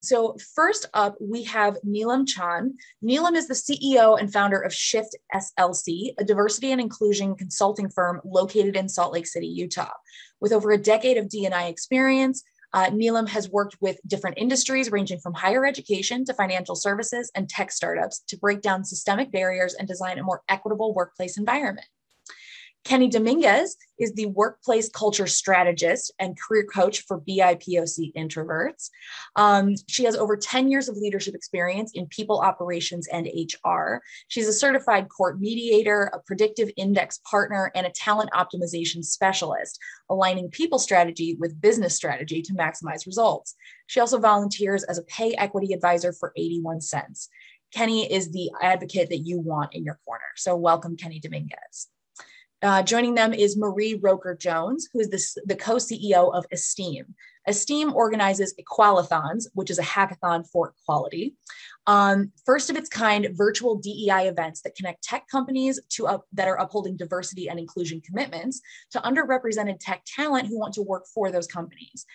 So first up, we have Neelam Chand. Neelam is the CEO and founder of Shift SLC, a diversity and inclusion consulting firm located in Salt Lake City, Utah. With over a decade of D&I experience, Neelam has worked with different industries ranging from higher education to financial services and tech startups to break down systemic barriers and design a more equitable workplace environment. Keni Dominguez is the workplace culture strategist and career coach for BIPOC Introverts. She has over 10 years of leadership experience in people operations and HR. She's a certified court mediator, a predictive index partner, and a talent optimization specialist, aligning people strategy with business strategy to maximize results. She also volunteers as a pay equity advisor for 81 cents. Keni is the advocate that you want in your corner. So welcome, Keni Dominguez. Joining them is Marie Roker-Jones, who is the co-CEO of Essteem. Essteem organizes Equalathons, which is a hackathon for equality. First of its kind virtual DEI events that connect tech companies that are upholding diversity and inclusion commitments to underrepresented tech talent who want to work for those companies.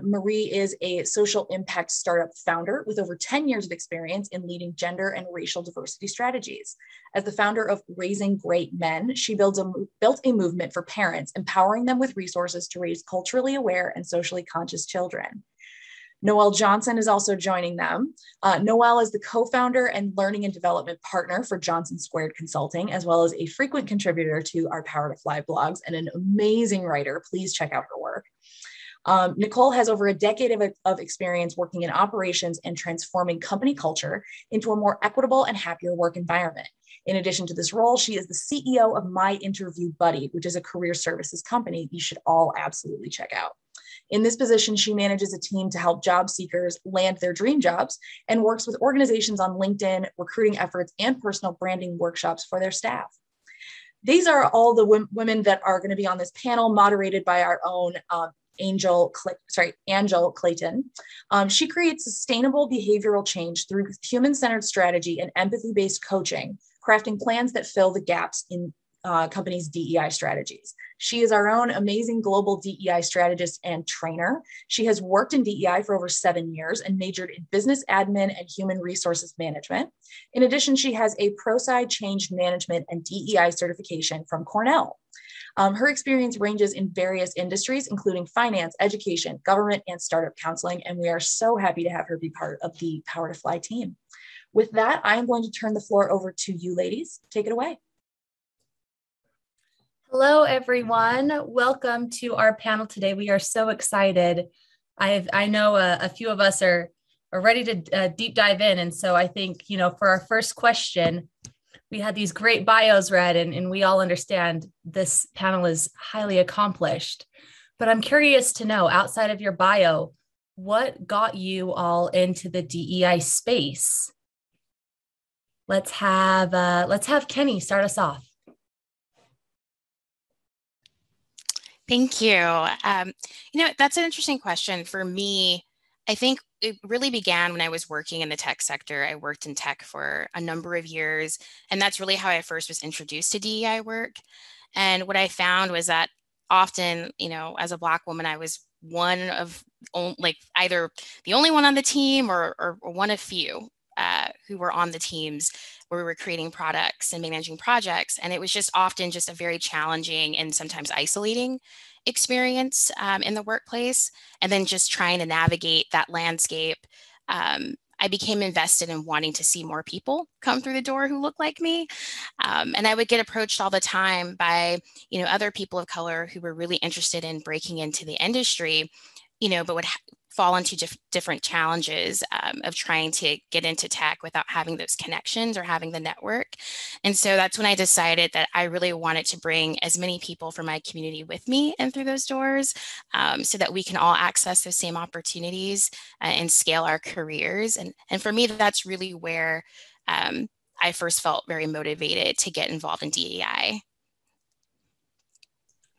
Marie is a social impact startup founder with over 10 years of experience in leading gender and racial diversity strategies. As the founder of Raising Great Men, she built a movement for parents, empowering them with resources to raise culturally aware and socially conscious children. Noelle Johnson is also joining them. Noelle is the co-founder and learning and development partner for Johnson Squared Consulting, as well as a frequent contributor to our Power to Fly blogs and an amazing writer. Please check out her work. Nicole has over a decade of experience working in operations and transforming company culture into a more equitable and happier work environment. In addition to this role, she is the CEO of My Interview Buddy, which is a career services company you should all absolutely check out. In this position, she manages a team to help job seekers land their dream jobs and works with organizations on LinkedIn, recruiting efforts, and personal branding workshops for their staff. These are all the women that are going to be on this panel, moderated by our own Angel Clayton. She creates sustainable behavioral change through human-centered strategy and empathy-based coaching, crafting plans that fill the gaps in companies' DEI strategies. She is our own amazing global DEI strategist and trainer. She has worked in DEI for over 7 years and majored in business admin and human resources management. In addition, she has a ProSci change management and DEI certification from Cornell. Her experience ranges in various industries, including finance, education, government, and startup counseling, and we are so happy to have her be part of the Power to Fly team. With that, I am going to turn the floor over to you ladies. Take it away. Hello, everyone. Welcome to our panel today. We are so excited. I know a few of us are ready to deep dive in. And so I think, for our first question, we had these great bios read, and we all understand this panel is highly accomplished. But I'm curious to know, outside of your bio, what got you all into the DEI space? Let's have Keni start us off. Thank you. That's an interesting question. For me, I think it really began when I was working in the tech sector. I worked in tech for a number of years, and that's really how I first was introduced to DEI work. And what I found was that often, as a Black woman, I was one of either the only one on the team or one of few who were on the teams where we were creating products and managing projects. And it was just often just a very challenging and sometimes isolating experience in the workplace. And then just trying to navigate that landscape, I became invested in wanting to see more people come through the door who look like me. And I would get approached all the time by, other people of color who were really interested in breaking into the industry, but would fall into different challenges of trying to get into tech without having those connections or having the network. And so that's when I decided that I really wanted to bring as many people from my community with me in through those doors so that we can all access those same opportunities and scale our careers. And for me, that's really where I first felt very motivated to get involved in DEI.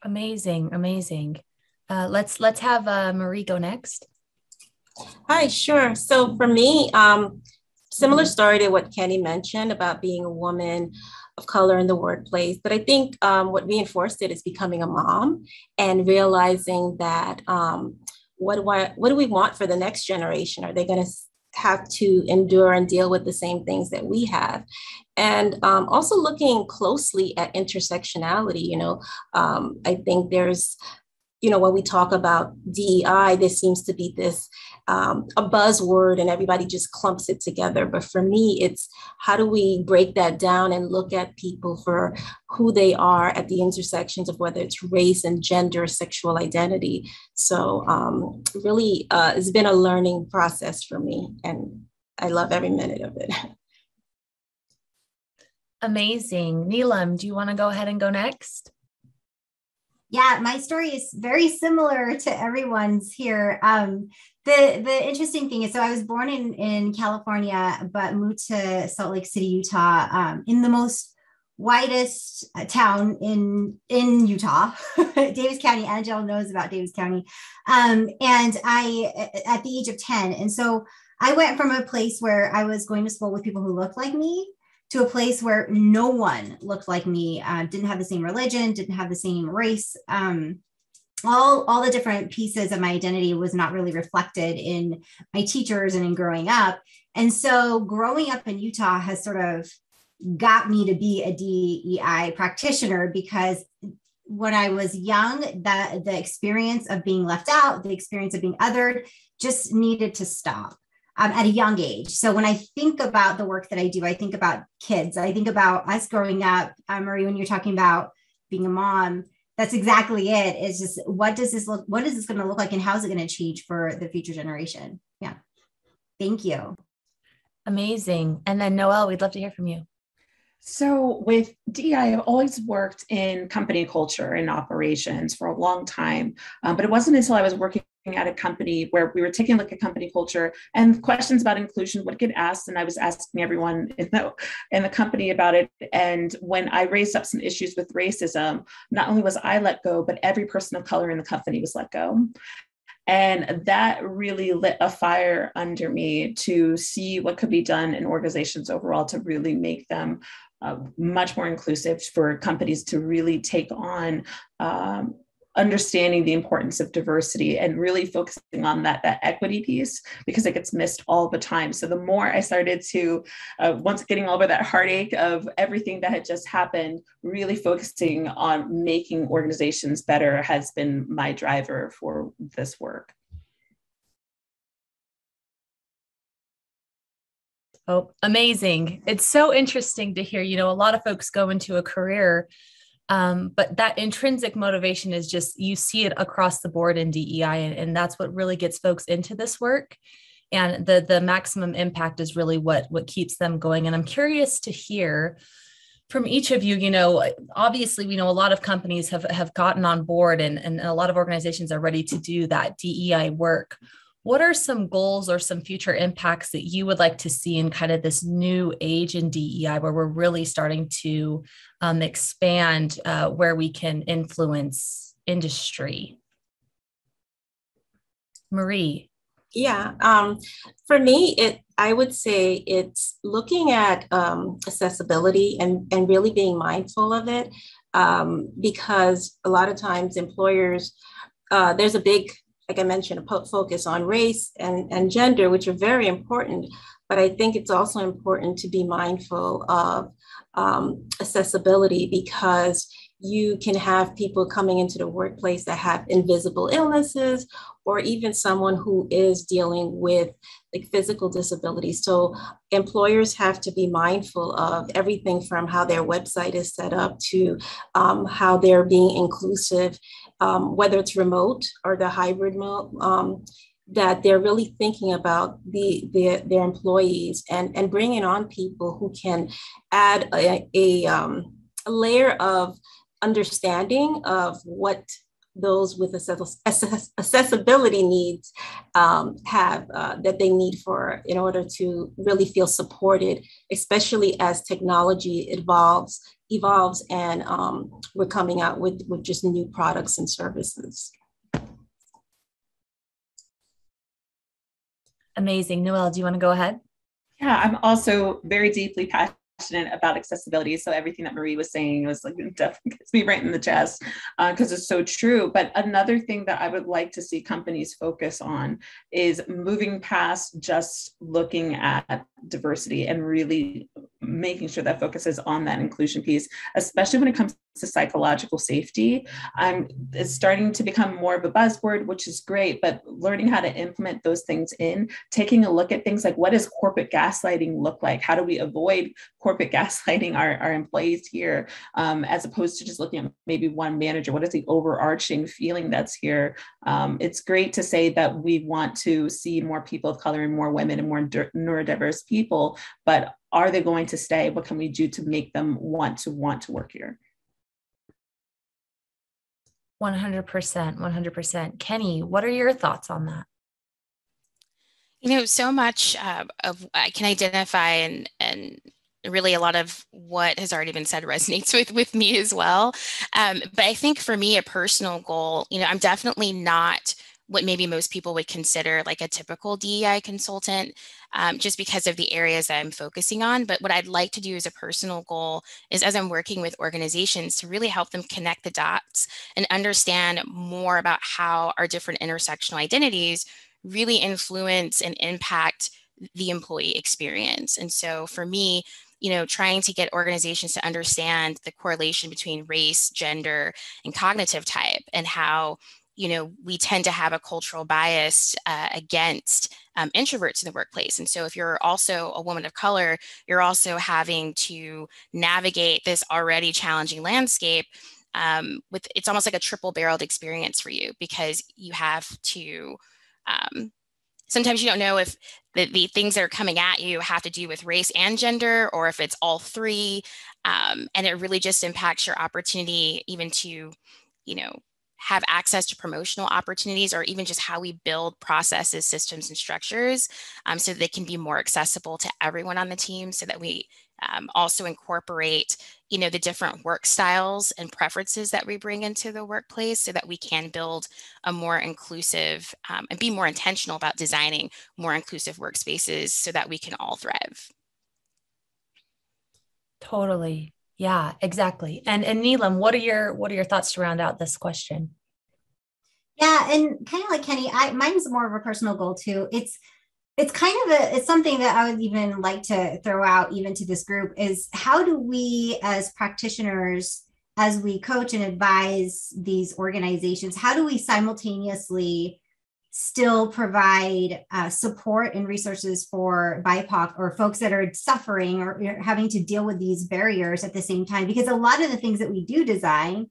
Amazing, amazing. Let's have Marie go next. Hi, sure. So for me, similar story to what Keni mentioned about being a woman of color in the workplace. But I think what reinforced it is becoming a mom and realizing that what do we want for the next generation? Are they going to have to endure and deal with the same things that we have? And also looking closely at intersectionality, I think there's, when we talk about DEI, there seems to be this a buzzword and everybody just clumps it together. But for me, it's how do we break that down and look at people for who they are at the intersections of whether it's race and gender, sexual identity. So really, it's been a learning process for me, and I love every minute of it. Amazing. Neelam, do you want to go ahead and go next? Yeah, my story is very similar to everyone's here. The interesting thing is, so I was born in California, but moved to Salt Lake City, Utah, in the most whitest town in Utah, Davis County. Angela knows about Davis County. And I, at the age of 10. And so I went from a place where I was going to school with people who looked like me to a place where no one looked like me, didn't have the same religion, didn't have the same race. All the different pieces of my identity was not really reflected in my teachers and in growing up. And so growing up in Utah has sort of got me to be a DEI practitioner, because when I was young, the experience of being left out, the experience of being othered just needed to stop. At a young age. So when I think about the work that I do, I think about kids. I think about us growing up. Marie, when you're talking about being a mom, that's exactly it. It's just, what is this going to look like, and how is it going to change for the future generation? Yeah. Thank you. Amazing. And then Noelle, we'd love to hear from you. So with DEI, I've always worked in company culture and operations for a long time, but it wasn't until I was working at a company where we were taking a look at company culture and questions about inclusion would get asked, and I was asking everyone in the company about it. And when I raised up some issues with racism, not only was I let go, but every person of color in the company was let go. And that really lit a fire under me to see what could be done in organizations overall to really make them much more inclusive, for companies to really take on understanding the importance of diversity and really focusing on that equity piece, because it gets missed all the time. So the more I started to, once getting over that heartache of everything that had just happened, really focusing on making organizations better has been my driver for this work. Oh, amazing. It's so interesting to hear, a lot of folks go into a career, but that intrinsic motivation is just, you see it across the board in DEI, and that's what really gets folks into this work. And the maximum impact is really what keeps them going. And I'm curious to hear from each of you, obviously, we know a lot of companies have gotten on board, and a lot of organizations are ready to do that DEI work. What are some goals or some future impacts that you would like to see in kind of this new age in DEI, where we're really starting to expand where we can influence industry? Marie. Yeah, for me, I would say it's looking at accessibility and really being mindful of it, because a lot of times employers, there's a big, like I mentioned, a focus on race and gender, which are very important. But I think it's also important to be mindful of accessibility, because you can have people coming into the workplace that have invisible illnesses, or even someone who is dealing with like physical disabilities. So employers have to be mindful of everything from how their website is set up to how they're being inclusive, whether it's remote or the hybrid mode, that they're really thinking about their employees and bringing on people who can add a layer of understanding of what those with accessibility needs have, that they need in order to really feel supported, especially as technology evolves and we're coming out with just new products and services. Amazing. Noelle, do you want to go ahead? Yeah, I'm also very deeply passionate passionate about accessibility. So everything that Marie was saying was like, definitely gets me right in the chest because it's so true. But another thing that I would like to see companies focus on is moving past just looking at diversity and really making sure that focuses on that inclusion piece, especially when it comes to psychological safety. It's starting to become more of a buzzword, which is great, but learning how to implement those things in, taking a look at things like, what does corporate gaslighting look like? How do we avoid corporate gaslighting our employees here, as opposed to just looking at maybe one manager? What is the overarching feeling that's here? It's great to say that we want to see more people of color and more women and more neurodiverse people, but are they going to stay? What can we do to make them want to work here? 100%, 100%. Keni, what are your thoughts on that? You know, so much of I can identify and really a lot of what has already been said resonates with me as well. But I think for me, a personal goal, you know, I'm definitely not what maybe most people would consider like a typical DEI consultant, just because of the areas that I'm focusing on. But what I'd like to do as a personal goal is, as I'm working with organizations, to really help them connect the dots and understand more about how our different intersectional identities really influence and impact the employee experience. And so for me, you know, trying to get organizations to understand the correlation between race, gender, and cognitive type, and how, you know, we tend to have a cultural bias against introverts in the workplace. And so if you're also a woman of color, you're also having to navigate this already challenging landscape with, it's almost like a triple-barreled experience for you, because you have to, sometimes you don't know if the things that are coming at you have to do with race and gender, or if it's all three. And it really just impacts your opportunity even to, you know, have access to promotional opportunities, or even just how we build processes, systems, and structures so that they can be more accessible to everyone on the team, so that we also incorporate, you know, the different work styles and preferences that we bring into the workplace, so that we can build a more inclusive and be more intentional about designing more inclusive workspaces so that we can all thrive. Totally. Yeah, exactly. And Neelam, what are your thoughts to round out this question? Yeah, and kind of like Keni, mine's more of a personal goal too. It's kind of it's something that I would even like to throw out even to this group, is how do we as practitioners, as we coach and advise these organizations, how do we simultaneously still provide support and resources for BIPOC or folks that are suffering or having to deal with these barriers at the same time? Because a lot of the things that we do design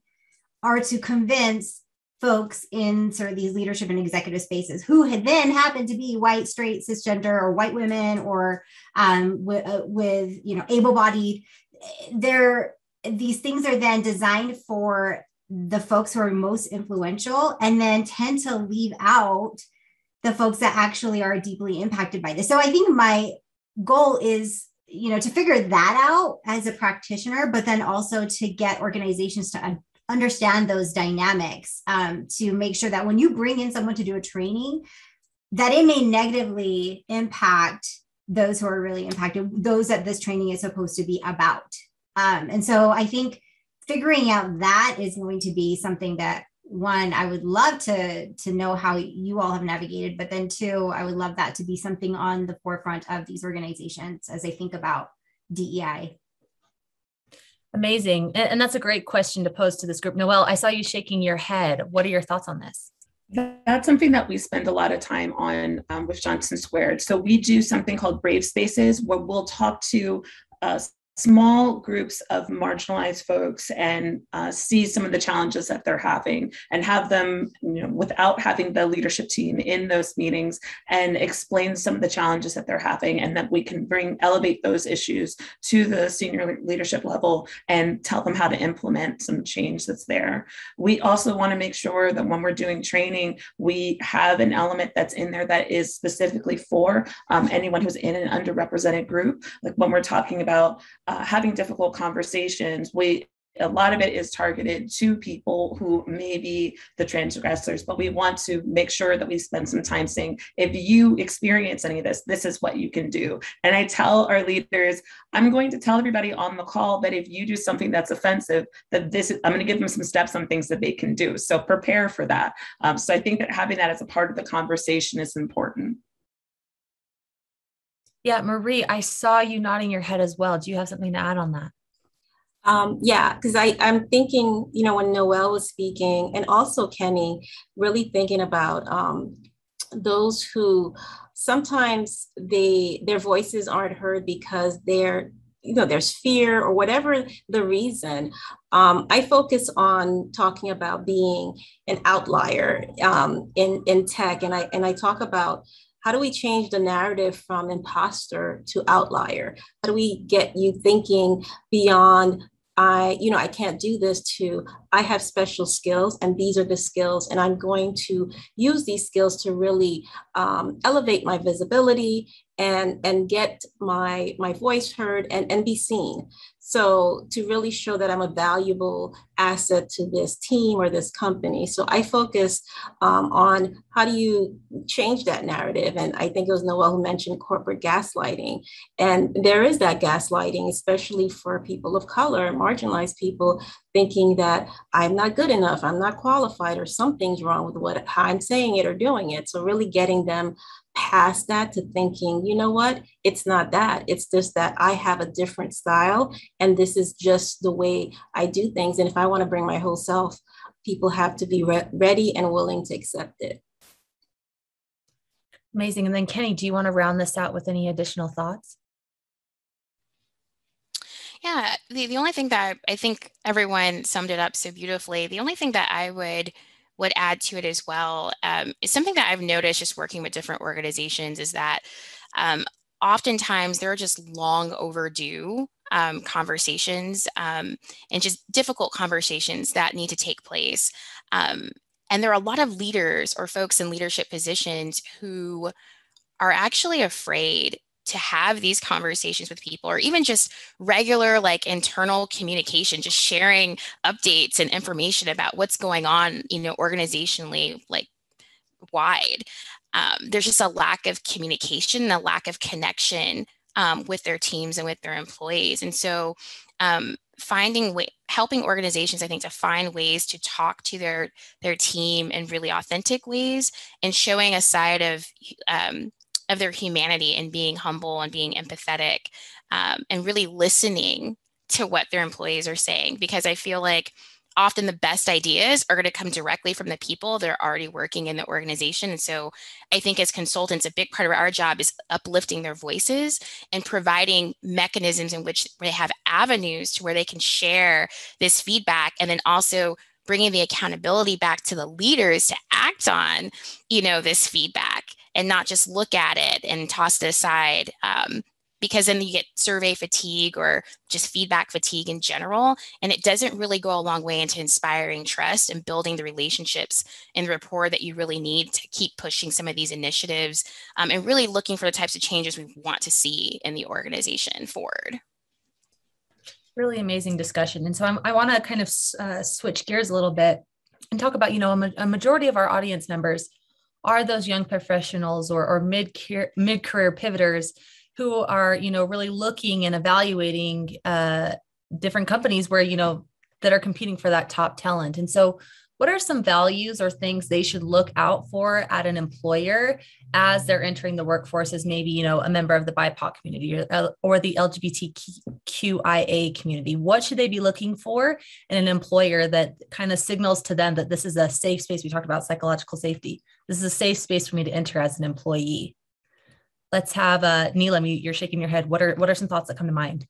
are to convince folks in sort of these leadership and executive spaces who had then happened to be white, straight, cisgender, or white women, or with you know, able-bodied. These things are then designed for the folks who are most influential, and then tend to leave out the folks that actually are deeply impacted by this. So I think my goal is, you know, to figure that out as a practitioner, but then also to get organizations to understand those dynamics, to make sure that when you bring in someone to do a training, that it may negatively impact those who are really impacted, those that this training is supposed to be about. And so I think figuring out that is going to be something that, one, I would love to know how you all have navigated, but then two, I would love that to be something on the forefront of these organizations as they think about DEI. Amazing. And that's a great question to pose to this group. Noelle, I saw you shaking your head. What are your thoughts on this? That's something that we spend a lot of time on with Johnson Squared. So we do something called Brave Spaces, where we'll talk to small groups of marginalized folks and see some of the challenges that they're having, and have them, you know, without having the leadership team in those meetings, and explain some of the challenges that they're having, and that we can elevate those issues to the senior leadership level and tell them how to implement some change that's there. We also want to make sure that when we're doing training, we have an element that's in there that is specifically for anyone who's in an underrepresented group. Like when we're talking about having difficult conversations, a lot of it is targeted to people who may be the transgressors, but we want to make sure that we spend some time saying, if you experience any of this, this is what you can do. And I tell our leaders, I'm going to tell everybody on the call that if you do something that's offensive, that I'm going to give them some steps on things that they can do. So prepare for that. So I think that having that as a part of the conversation is important. Yeah, Marie, I saw you nodding your head as well. Do you have something to add on that? Yeah, because I'm thinking, when Noelle was speaking, and also Keni, really thinking about those who sometimes their voices aren't heard because there's fear or whatever the reason. I focus on talking about being an outlier in tech, and I talk about how do we change the narrative from imposter to outlier? How do we get you thinking beyond I can't do this to I have special skills and these are the skills and I'm going to use these skills to really elevate my visibility and get my voice heard and be seen. So to really show that I'm a valuable asset to this team or this company. So I focus on how do you change that narrative? And I think it was Noelle who mentioned corporate gaslighting. And there is that gaslighting, especially for people of color, marginalized people, thinking that I'm not good enough, I'm not qualified, or something's wrong with how I'm saying it or doing it. So really getting them past that to thinking, you know what, it's not that. It's just that I have a different style and this is just the way I do things. And if I want to bring my whole self, people have to be ready and willing to accept it. Amazing. And then Keni, do you want to round this out with any additional thoughts? Yeah, the only thing that I think everyone summed it up so beautifully, the only thing that I would add to it as well is something that I've noticed just working with different organizations is that oftentimes there are just long overdue conversations and just difficult conversations that need to take place. And there are a lot of leaders or folks in leadership positions who are actually afraid to have these conversations with people, or even just regular like internal communication, just sharing updates and information about what's going on, organizationally, like wide. There's just a lack of communication, a lack of connection with their teams and with their employees. And so helping organizations, I think, to find ways to talk to their team in really authentic ways and showing a side of their humanity and being humble and being empathetic and really listening to what their employees are saying. Because I feel like often the best ideas are going to come directly from the people that are already working in the organization. And so I think as consultants, a big part of our job is uplifting their voices and providing mechanisms in which they have avenues to where they can share this feedback, and then also bringing the accountability back to the leaders to act on, this feedback and not just look at it and toss it aside. Because then you get survey fatigue or just feedback fatigue in general. And it doesn't really go a long way into inspiring trust and building the relationships and the rapport that you really need to keep pushing some of these initiatives and really looking for the types of changes we want to see in the organization forward. Really amazing discussion. And so I want to kind of switch gears a little bit and talk about, a majority of our audience members are those young professionals or mid-career pivoters who are, really looking and evaluating different companies where, that are competing for that top talent. And so what are some values or things they should look out for at an employer as they're entering the workforce as maybe, a member of the BIPOC community or the LGBTQIA community? What should they be looking for in an employer that kind of signals to them that this is a safe space? We talked about psychological safety. This is a safe space for me to enter as an employee. Let's have Neelam, you're shaking your head. What are some thoughts that come to mind?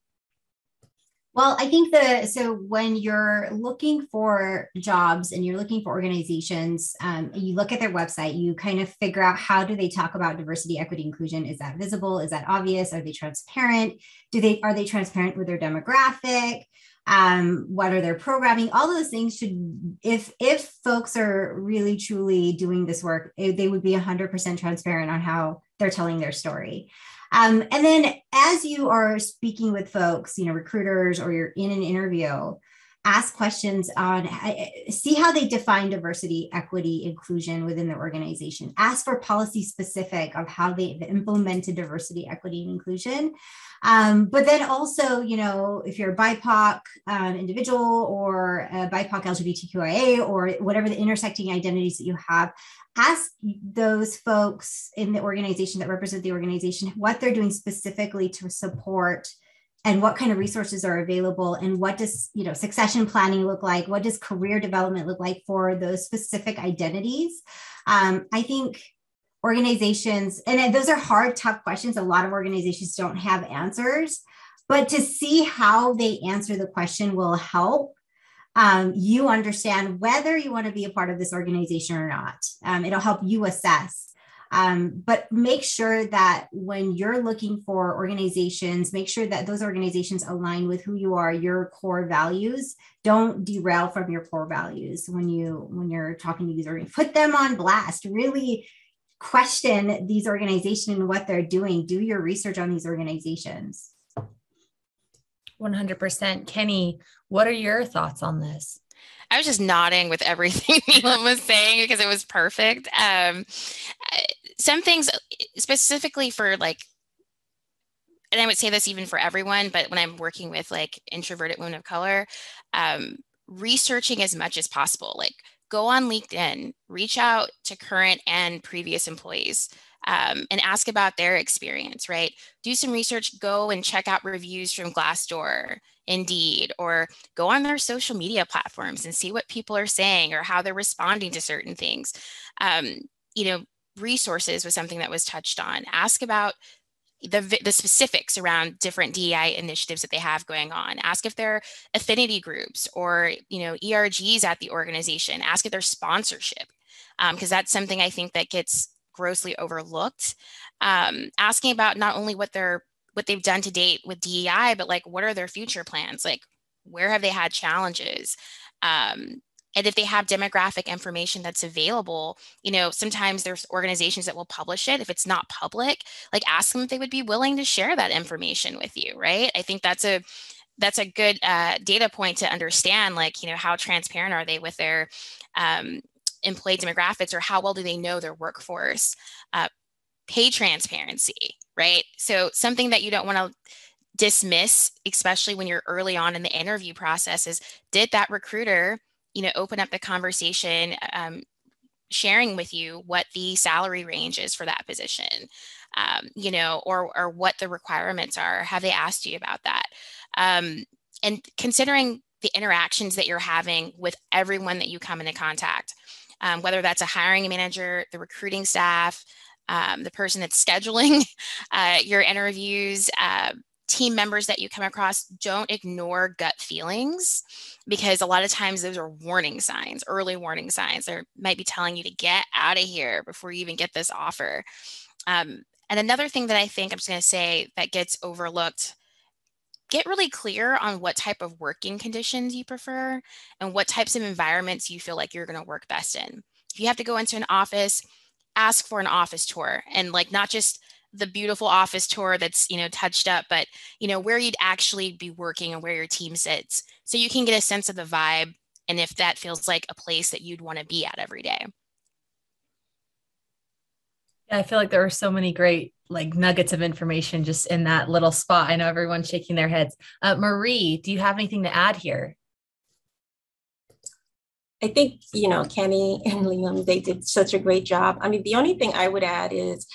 Well, I think so when you're looking for jobs and you're looking for organizations, you look at their website, you kind of figure out how do they talk about diversity, equity, inclusion? Is that visible? Is that obvious? Are they transparent? Are they transparent with their demographic? What are their programming? All those things should, if folks are really truly doing this work, they would be 100% transparent on how they're telling their story. And then as you are speaking with folks, recruiters, or you're in an interview, ask questions on, see how they define diversity, equity, inclusion within the organization. Ask for policy specific of how they've implemented diversity, equity, and inclusion. But then also, if you're a BIPOC individual or a BIPOC LGBTQIA or whatever the intersecting identities that you have, ask those folks in the organization that represent the organization what they're doing specifically to support and what kind of resources are available, and what does succession planning look like? What does career development look like for those specific identities? I think organizations, and those are hard, tough questions. A lot of organizations don't have answers, but to see how they answer the question will help you understand whether you want to be a part of this organization or not. It'll help you assess. But make sure that when you're looking for organizations, make sure that those organizations align with who you are, your core values. Don't derail from your core values when you're talking to these organizations. Put them on blast. Really question these organizations and what they're doing. Do your research on these organizations. 100%. Keni, what are your thoughts on this? I was just nodding with everything Neelam was saying because it was perfect. Some things specifically for and I would say this even for everyone, but when I'm working with introverted women of color, researching as much as possible, go on LinkedIn, reach out to current and previous employees, and ask about their experience, right? Do some research, go and check out reviews from Glassdoor, Indeed, or go on their social media platforms and see what people are saying or how they're responding to certain things. Resources was something that was touched on. Ask about the specifics around different DEI initiatives that they have going on. Ask if they're affinity groups or, ERGs at the organization. Ask if they're sponsorship, because that's something I think that gets grossly overlooked. Asking about not only what they've done to date with DEI, but what are their future plans? Where have they had challenges? And if they have demographic information that's available, sometimes there's organizations that will publish it. If it's not public, ask them if they would be willing to share that information with you, right? I think that's a good data point to understand, how transparent are they with their employee demographics, or how well do they know their workforce? Pay transparency, right? So something that you don't want to dismiss, especially when you're early on in the interview process, is did that recruiter open up the conversation, sharing with you what the salary range is for that position, or what the requirements are. Have they asked you about that? And considering the interactions that you're having with everyone that you come into contact, whether that's a hiring manager, the recruiting staff, the person that's scheduling your interviews, team members that you come across, don't ignore gut feelings, because a lot of times those are warning signs, early warning signs. They might be telling you to get out of here before you even get this offer. And another thing that I think I'm just going to say that gets overlooked, get really clear on what type of working conditions you prefer and what types of environments you feel like you're going to work best in. If you have to go into an office, ask for an office tour, and not just the beautiful office tour that's, touched up, but, where you'd actually be working and where your team sits, so you can get a sense of the vibe and if that feels like a place that you'd want to be at every day. Yeah, I feel like there were so many great nuggets of information just in that little spot. I know everyone's shaking their heads. Marie, do you have anything to add here? I think, Keni and Liam, they did such a great job. I mean, the only thing I would add is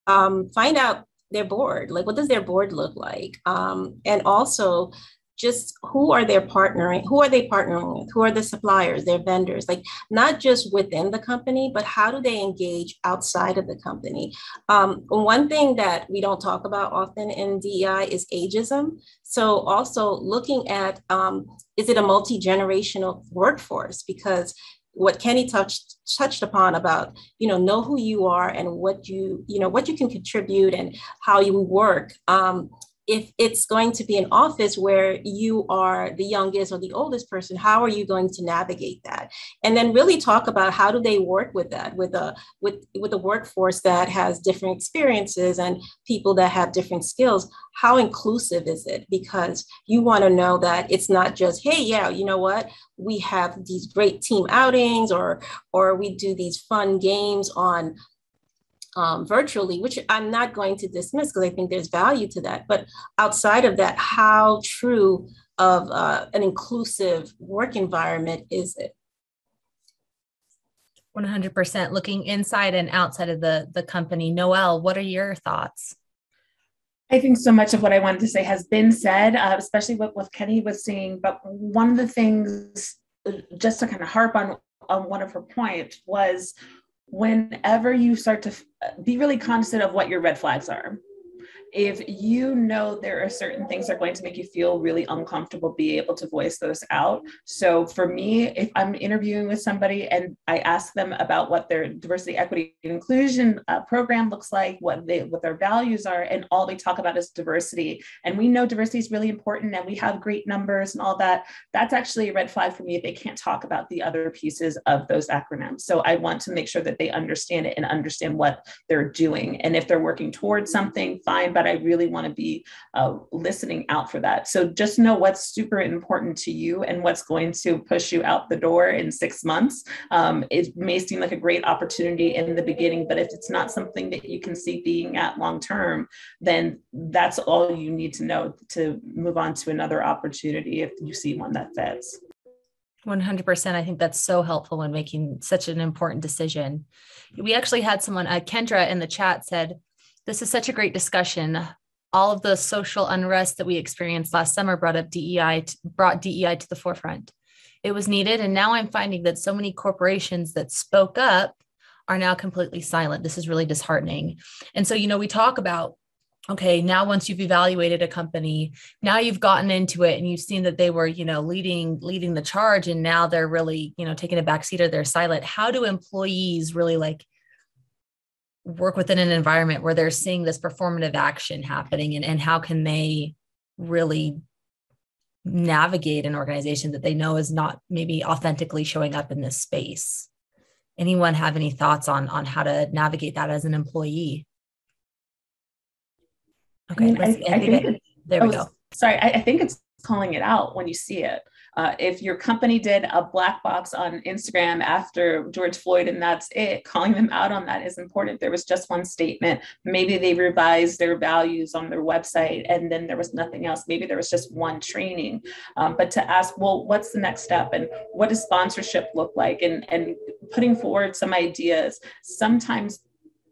find out their board. What does their board look like? And also just who are they partnering with? Who are the suppliers, their vendors? Not just within the company, but how do they engage outside of the company? One thing that we don't talk about often in DEI is ageism. So also looking at, is it a multi-generational workforce? Because what Keni touched upon about, know who you are and what you can contribute and how you work. if it's going to be an office where you are the youngest or the oldest person, how are you going to navigate that? And then really talk about how do they work with that, with a workforce that has different experiences and people that have different skills. How inclusive is it? Because you want to know that it's not just, hey, yeah, you know what, we have these great team outings, or we do these fun games on virtually, which I'm not going to dismiss because I think there's value to that. But outside of that, how true of an inclusive work environment is it? 100%. Looking inside and outside of the company. Noelle, what are your thoughts? I think so much of what I wanted to say has been said, especially what Keni was saying. But one of the things, just to kind of harp on one of her points, was whenever you start to be really cognizant of what your red flags are. If you know there are certain things that are going to make you feel really uncomfortable, be able to voice those out. So for me, if I'm interviewing with somebody and I ask them about what their diversity, equity, and inclusion program looks like, what their values are, and all they talk about is diversity, and we know diversity is really important and we have great numbers and all that, that's actually a red flag for me if they can't talk about the other pieces of those acronyms. So I want to make sure that they understand it and understand what they're doing. And if they're working towards something, fine, but I really want to be listening out for that. So just know what's super important to you and what's going to push you out the door in 6 months. It may seem like a great opportunity in the beginning, but if it's not something that you can see being at long-term, then that's all you need to know to move on to another opportunity if you see one that fits. 100%. I think that's so helpful when making such an important decision. We actually had someone, Kendra in the chat said, "This is such a great discussion. All of the social unrest that we experienced last summer brought DEI to the forefront. It was needed. And now I'm finding that so many corporations that spoke up are now completely silent. This is really disheartening." And so, we talk about, okay, now once you've evaluated a company, now you've gotten into it and you've seen that they were, leading the charge, and now they're really, taking a backseat or they're silent. How do employees really work within an environment where they're seeing this performative action happening, and how can they really navigate an organization that they know is not maybe authentically showing up in this space? Anyone have any thoughts on how to navigate that as an employee? Okay, there we go. Sorry, I think it's calling it out when you see it. If your company did a black box on Instagram after George Floyd and that's it, calling them out on that is important. There was just one statement. Maybe they revised their values on their website and then there was nothing else. Maybe there was just one training. But to ask, well, what's the next step and what does sponsorship look like? And putting forward some ideas. Sometimes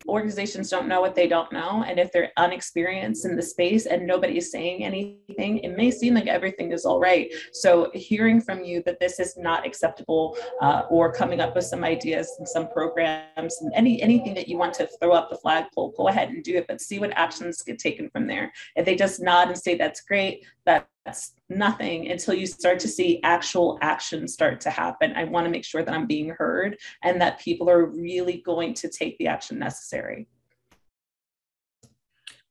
organizations don't know what they don't know. And if they're unexperienced in the space and nobody is saying anything, it may seem like everything is all right. So hearing from you that this is not acceptable, or coming up with some ideas and some programs and anything that you want to throw up the flagpole, go ahead and do it, but see what actions get taken from there. If they just nod and say, that's great, that's nothing until you start to see actual action start to happen. I want to make sure that I'm being heard and that people are really going to take the action necessary.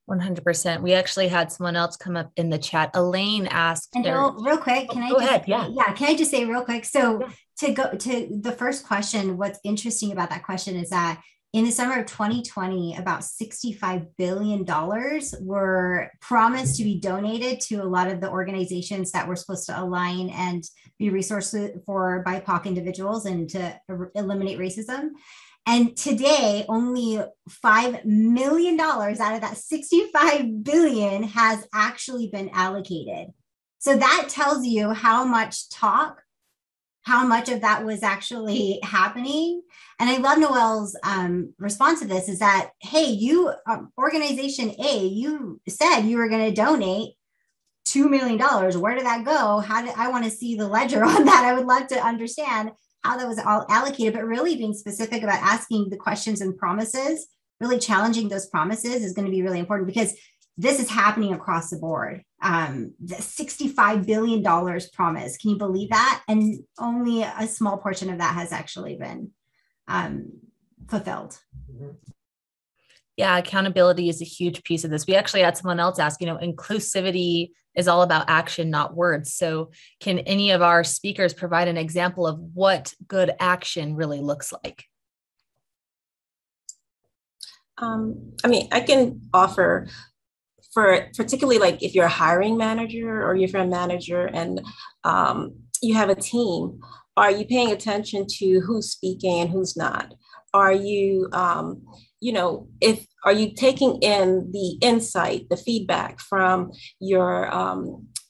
100%. We actually had someone else come up in the chat. Elaine asked. And real quick, can I go just, ahead? Yeah. Can I just say real quick? So to go to the first question, what's interesting about that question is that in the summer of 2020, about $65 billion were promised to be donated to a lot of the organizations that were supposed to align and be resources for BIPOC individuals and to eliminate racism. And today, only $5 million out of that $65 billion has actually been allocated. So that tells you how much of that was actually happening. And I love Noelle's response to this is that, hey, you, organization A, you said you were going to donate $2 million. Where did that go? I want to see the ledger on that. I would love to understand how that was all allocated, but really being specific about asking the questions and promises, really challenging those promises is going to be really important because this is happening across the board. The $65 billion promise, can you believe that? And only a small portion of that has actually been fulfilled. Yeah, accountability is a huge piece of this. We actually had someone else ask, inclusivity is all about action, not words. So can any of our speakers provide an example of what good action really looks like? I can offer, for particularly like if you're a hiring manager or if you're a manager and you have a team, are you paying attention to who's speaking and who's not? Are you, are you taking in the insight, the feedback from your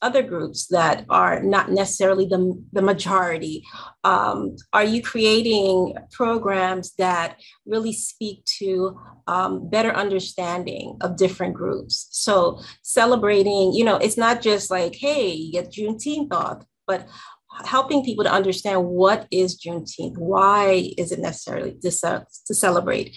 other groups that are not necessarily the majority? Are you creating programs that really speak to better understanding of different groups? So celebrating, it's not just like, hey, you get Juneteenth off, but helping people to understand what is Juneteenth, why is it necessary to celebrate,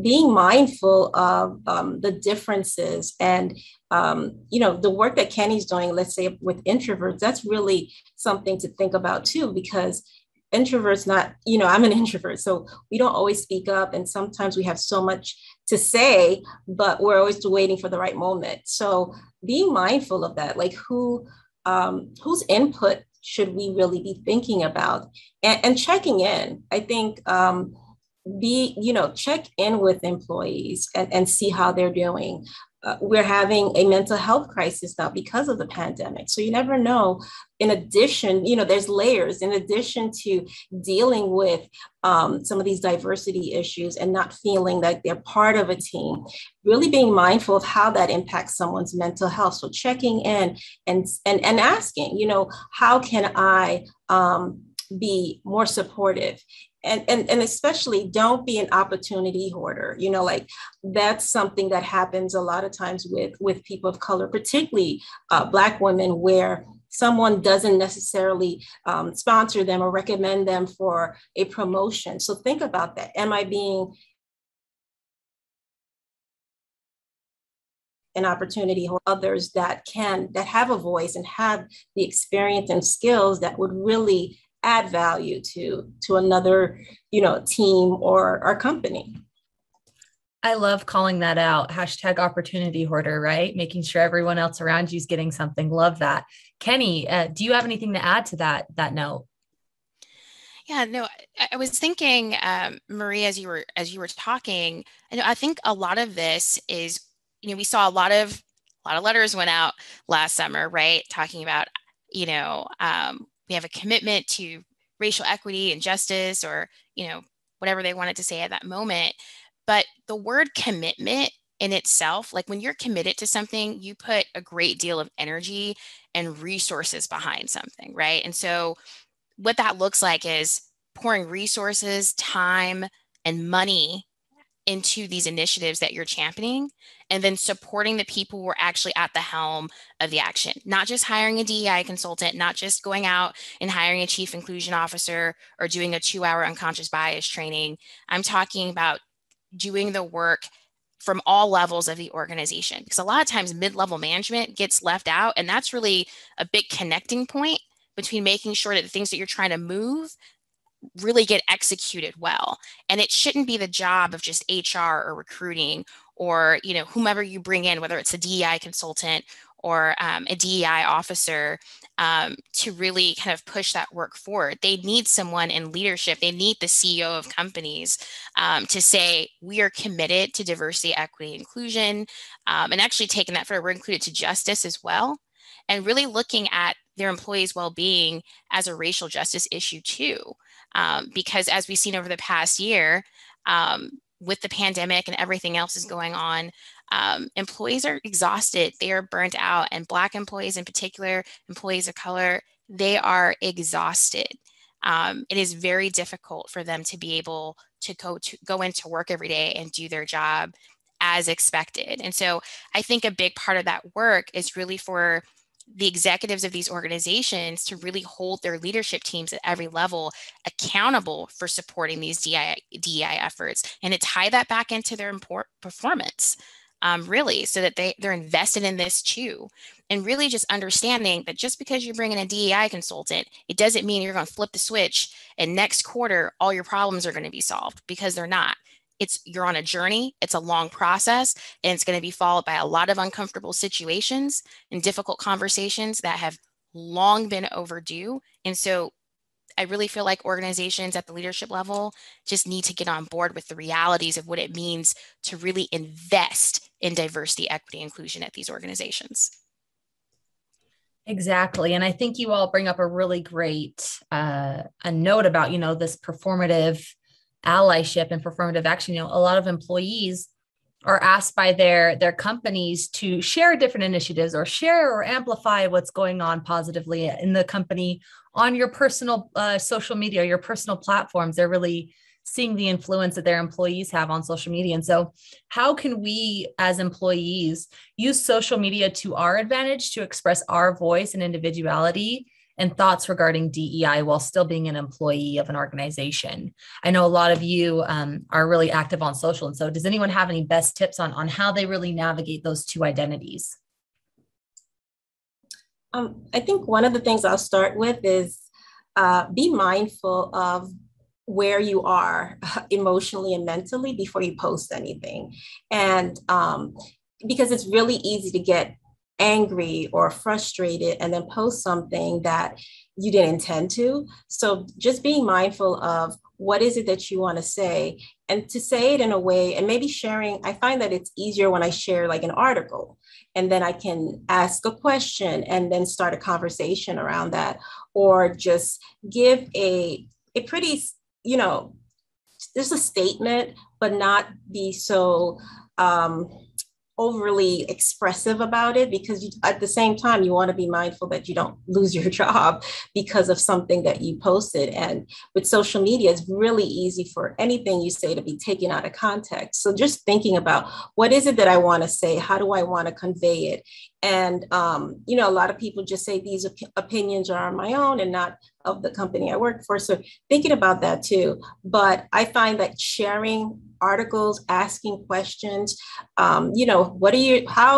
being mindful of the differences and, the work that Keni's doing, let's say with introverts, that's really something to think about too, because introverts I'm an introvert, so we don't always speak up. And sometimes we have so much to say, but we're always waiting for the right moment. So being mindful of that, like whose input should we really be thinking about and checking in? I think check in with employees and see how they're doing. We're having a mental health crisis now because of the pandemic. So you never know. In addition, there's layers in addition to dealing with some of these diversity issues and not feeling like they're part of a team, really being mindful of how that impacts someone's mental health. So checking in and asking, how can I be more supportive? And especially don't be an opportunity hoarder. Like that's something that happens a lot of times with people of color, particularly Black women, where someone doesn't necessarily sponsor them or recommend them for a promotion. So think about that. Am I being an opportunity for others that have a voice and have the experience and skills that would really add value to another, team or our company? I love calling that out. # opportunity hoarder, right? Making sure everyone else around you is getting something. Love that. Keni, do you have anything to add to that note? Yeah, no, I was thinking, Marie, as you were talking, I think a lot of this is, we saw a lot of letters went out last summer, right? Talking about, we have a commitment to racial equity and justice, or, whatever they wanted to say at that moment. But the word commitment in itself, like when you're committed to something, you put a great deal of energy and resources behind something, right? And so what that looks like is pouring resources, time, and money into these initiatives that you're championing, and then supporting the people who are actually at the helm of the action, not just hiring a DEI consultant, not just going out and hiring a chief inclusion officer or doing a 2-hour unconscious bias training. I'm talking about doing the work from all levels of the organization, because a lot of times mid-level management gets left out, and that's really a big connecting point between making sure that the things that you're trying to move really get executed well. And it shouldn't be the job of just HR or recruiting or, whomever you bring in, whether it's a DEI consultant or a DEI officer, to really kind of push that work forward. They need someone in leadership. They need the CEO of companies to say, we are committed to diversity, equity, inclusion, and actually taking that further, we're included to justice as well, and really looking at their employees' well-being as a racial justice issue too. Because as we've seen over the past year, with the pandemic and everything else is going on, employees are exhausted, they are burnt out, and Black employees in particular, employees of color, they are exhausted. It is very difficult for them to be able to go into work every day and do their job as expected. And so I think a big part of that work is really for the executives of these organizations to really hold their leadership teams at every level accountable for supporting these DEI efforts, and to tie that back into their performance, really, so that they're invested in this too. And really just understanding that just because you're bringing a DEI consultant, it doesn't mean you're going to flip the switch and next quarter, all your problems are going to be solved, because they're not. you're on a journey, it's a long process, and it's going to be followed by a lot of uncomfortable situations and difficult conversations that have long been overdue. And so I really feel like organizations at the leadership level just need to get on board with the realities of what it means to really invest in diversity, equity, inclusion at these organizations. Exactly. And I think you all bring up a really great a note about, this performative allyship and performative action. A lot of employees are asked by their companies to share different initiatives or share or amplify what's going on positively in the company on your personal social media, your personal platforms. They're really seeing the influence that their employees have on social media. And so how can we as employees use social media to our advantage to express our voice and individuality and thoughts regarding DEI while still being an employee of an organization? I know a lot of you are really active on social. And so does anyone have any best tips on how they really navigate those two identities? I think one of the things I'll start with is be mindful of where you are emotionally and mentally before you post anything. And because it's really easy to get angry or frustrated and then post something that you didn't intend to. So just being mindful of what is it that you want to say, and to say it in a way, and maybe sharing. I find that it's easier when I share like an article, and then I can ask a question and then start a conversation around that, or just give a pretty, just a statement, but not be so overly expressive about it, because at the same time, you want to be mindful that you don't lose your job because of something that you posted. And with social media, it's really easy for anything you say to be taken out of context. So just thinking about what is it that I want to say? How do I want to convey it? And, a lot of people just say these opinions are my own and not of the company I work for. So thinking about that too. But I find that sharing articles, asking questions, how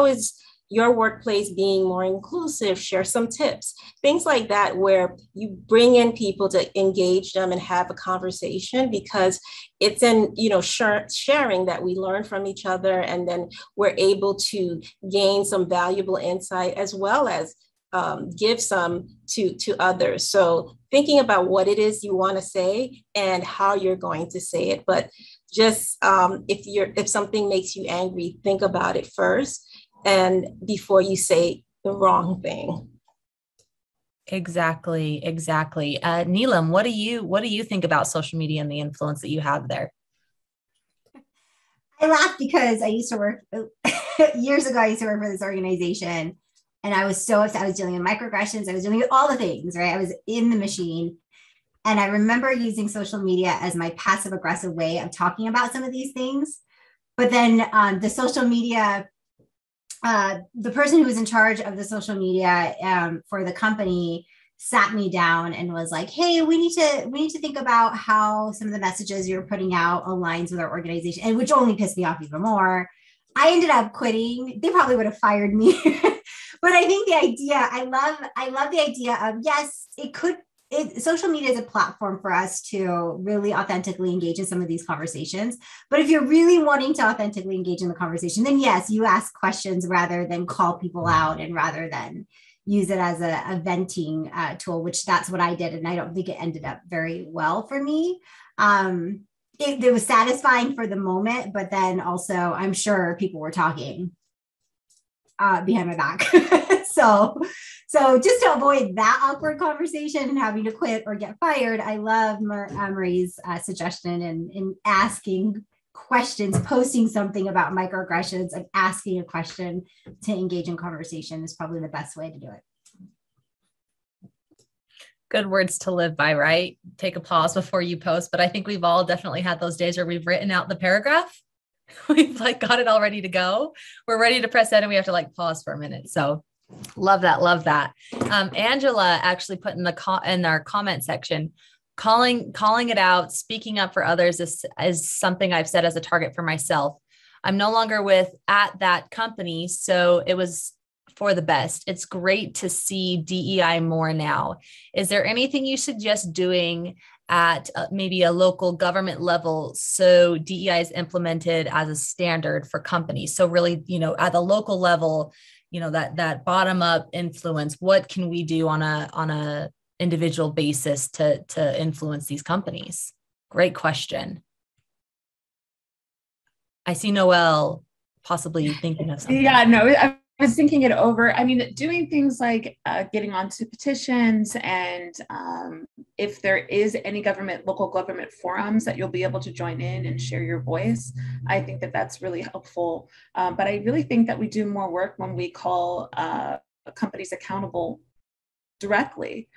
is your workplace being more inclusive? Share some tips, things like that, where you bring in people to engage them and have a conversation, because it's in, sharing that we learn from each other, and then we're able to gain some valuable insight as well as give some to others. So thinking about what it is you want to say and how you're going to say it. But just if something makes you angry, think about it first, and before you say the wrong thing. Exactly. Neelam, what do you think about social media and the influence that you have there? I laugh because I used to work years ago. I used to work for this organization, and I was so upset. I was dealing with microaggressions. I was dealing with all the things, right? I was in the machine. And I remember using social media as my passive aggressive way of talking about some of these things. But then the social media, the person who was in charge of the social media for the company sat me down and was like, hey, we need to think about how some of the messages you're putting out aligns with our organization, and which only pissed me off even more. I ended up quitting. They probably would have fired me. But I think the idea, I love the idea of, yes, social media is a platform for us to really authentically engage in some of these conversations. But if you're really wanting to authentically engage in the conversation, then yes, you ask questions rather than call people out, and rather than use it as a venting tool, which that's what I did. And I don't think it ended up very well for me. It was satisfying for the moment, but then also I'm sure people were talking behind my back. So just to avoid that awkward conversation and having to quit or get fired, I love Marie's suggestion in asking questions, posting something about microaggressions and asking a question to engage in conversation is probably the best way to do it. Good words to live by, right? Take a pause before you post. But I think we've all definitely had those days where we've written out the paragraph. We've got it all ready to go. We're ready to press send and we have to pause for a minute. So love that. Angela actually put in our comment section, calling it out, speaking up for others is something I've set as a target for myself. I'm no longer at that company, so it was for the best. It's great to see DEI more now. Is there anything you suggest doing at maybe a local government level so DEI is implemented as a standard for companies? So really, at the local level, that bottom up influence, what can we do on a individual basis to influence these companies? Great question. I see Noelle possibly thinking of something. Yeah, no, I was thinking it over. I mean, doing things like getting onto petitions, and if there is any local government forums that you'll be able to join in and share your voice, I think that that's really helpful. But I really think that we do more work when we call companies accountable directly.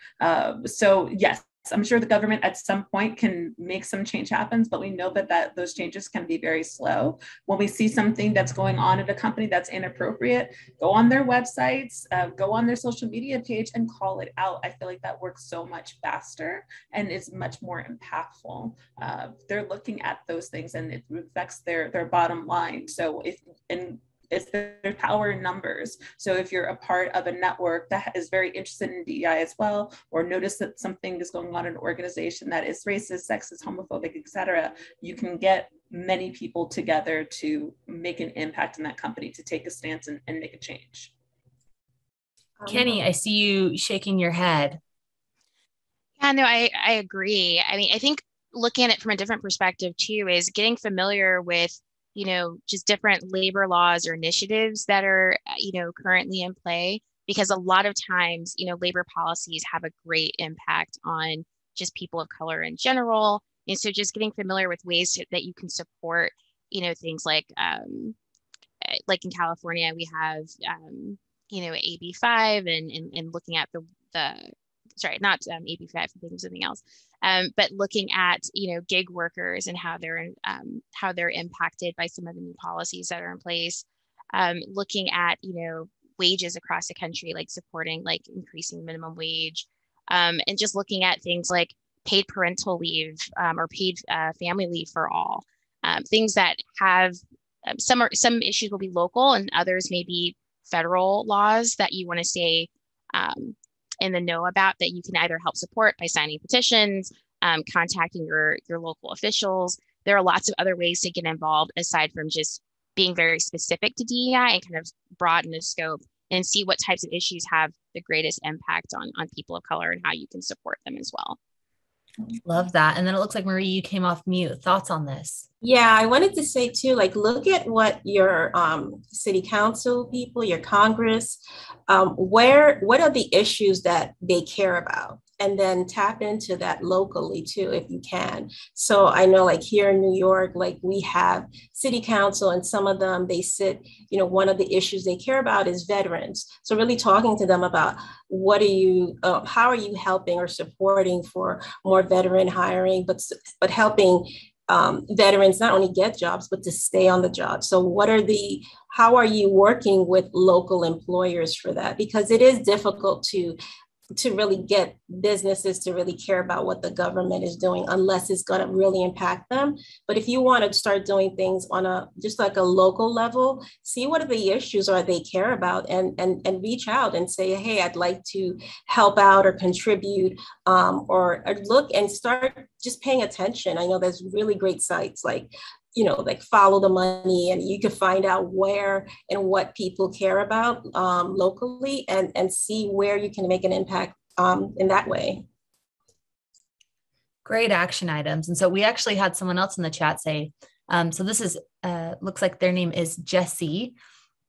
So yes, I'm sure the government at some point can make some change happen, but we know that those changes can be very slow. When we see something that's going on at a company that's inappropriate, go on their websites, go on their social media page and call it out. I feel like that works so much faster and is much more impactful. They're looking at those things and it affects their bottom line. So it's their power in numbers. So if you're a part of a network that is very interested in DEI as well, or notice that something is going on in an organization that is racist, sexist, homophobic, et cetera, you can get many people together to make an impact in that company, to take a stance and make a change. Keni, I see you shaking your head. Yeah, no, I agree. I mean, I think looking at it from a different perspective too is getting familiar with just different labor laws or initiatives that are, currently in play, because a lot of times, labor policies have a great impact on just people of color in general. And so just getting familiar with ways that you can support, things like in California, we have, AB5 and looking at sorry, not AB5, I'm thinking something else. But looking at, gig workers and how they're impacted by some of the new policies that are in place. Looking at, wages across the country, like supporting, like increasing minimum wage, and just looking at things like paid parental leave or paid family leave for all. Things that have some issues will be local and others may be federal laws that you want to stay in the know about, that you can either help support by signing petitions, contacting your local officials. There are lots of other ways to get involved aside from just being very specific to DEI, and kind of broaden the scope and see what types of issues have the greatest impact on people of color and how you can support them as well. Love that. And then it looks like, Marie, you came off mute. Thoughts on this? Yeah, I wanted to say too, look at what your city council people, your Congress, what are the issues that they care about? And then tap into that locally too, if you can. So I know here in New York, we have city council, and some of them, they sit, one of the issues they care about is veterans. So really talking to them about how are you helping or supporting for more veteran hiring, but helping veterans not only get jobs, but to stay on the job. So how are you working with local employers for that? Because it is difficult to really get businesses to really care about what the government is doing unless it's going to really impact them. But if you want to start doing things on just a local level, see what are the issues are they care about, and reach out and say, hey, I'd like to help out or contribute, or look and start just paying attention. I know there's really great sites like Follow the Money, and you can find out where and what people care about locally, and see where you can make an impact in that way. Great action items. And so we actually had someone else in the chat say, so this is, looks like their name is Jessie.